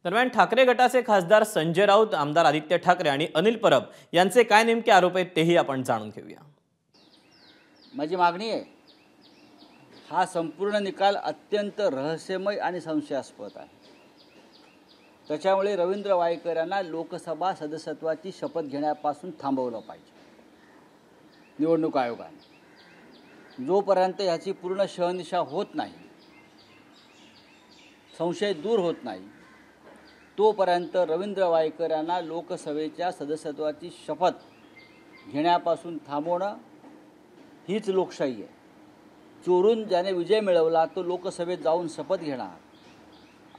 दरम्यान ठाकरे गटाचे खासदार संजय राऊत, आमदार आदित्य ठाकरे आणि अनिल परब यांचे काय नेमके आरोप आहेत तेही आपण जाणून घेऊया। माझी मागणी आहे, हा संपूर्ण निकाल अत्यंत रहस्यमय आणि संशयास्पद आहे। त्याच्यामुळे रवींद्र वायकर यांना लोकसभा सदस्यत्वाची शपथ घेण्यापासून थांबवलं पाहिजे निवडणूक आयोगाने। जोपर्यंत याची पूर्ण शहनिशा होत नाही, संशय दूर होत नाही, तोपर्यंत रवींद्र वायकर यांना लोकसभेच्या सदस्यत्वाची शपथ घेण्यापासून थांबवणं हीच लोकशाही आहे। चोरून ज्याने विजय मिळवला तो लोकसभेत जाऊन शपथ घेणार,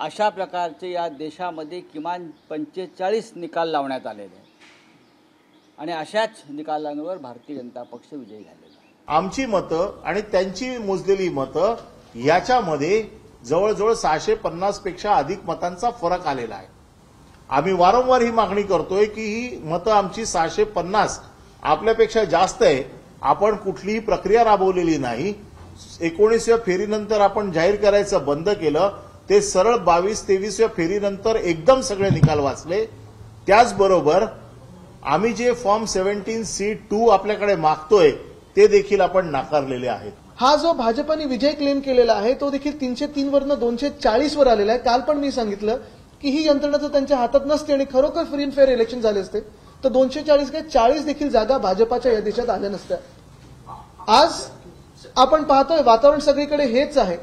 अशा प्रकारचे या देशामध्ये किमान 45 निकाल लावण्यात आलेले आहेत आणि अशाच निकालांवर भारतीय जनता पक्ष विजयी झालेला आहे। आमची मतं आणि त्यांची मोजलेली मतं याच्यामध्ये जवळजवळ 650 पेक्षा अधिक मतांचा फरक आलेला आहे। आम्ही वारंवार ही मागणी करतोय की ही मतं आमची 650 आपल्यापेक्षा जास्त आहे। आपण कुठलीही प्रक्रिया राबवलेली नाही। 19व्या फेरीनंतर आपण जाहीर करायचं बंद केलं, ते सरळ 22-23व्या फेरीनंतर एकदम सगळे निकाल वाचले। त्याचबरोबर आम्ही जे फॉर्म 17C2 आपल्याकडे मागतोय ते देखील आपण नाकारलेले आहेत। हा जो भाजपाने विजय क्लेम केलेला आहे तो देखील 303 वरनं 240 वर आलेला आहे। काल पण मी सांगितलं की ही यंत्रणा जर त्यांच्या हातात नसते आणि खरोखर फ्री अँड फेअर इलेक्शन झाले असते तर 240 काय 40 देखील जागा भाजपाच्या या देशात आल्या नसत्या। आज आपण पाहतोय वातावरण सगळीकडे हेच आहे,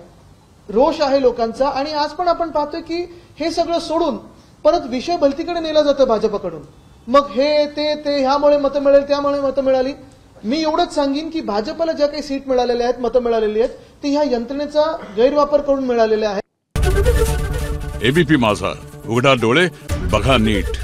रोष आहे लोकांचा, आणि आज पण आपण पाहतोय की हे सगळं सोडून परत विषय भलतीकडे नेला जातो भाजपकडून। मग हे ते ह्यामुळे मतं मिळेल, त्यामुळे मतं मिळाली। मी एवढंच सांगेन की भाजपला ज्या काही सीट मिळालेल्या आहेत, मतं मिळालेली आहेत, ती ह्या यंत्रणेचा गैरवापर करून मिळालेल्या आहेत। एबीपी माझा, उघडा डोळे बघा नीट।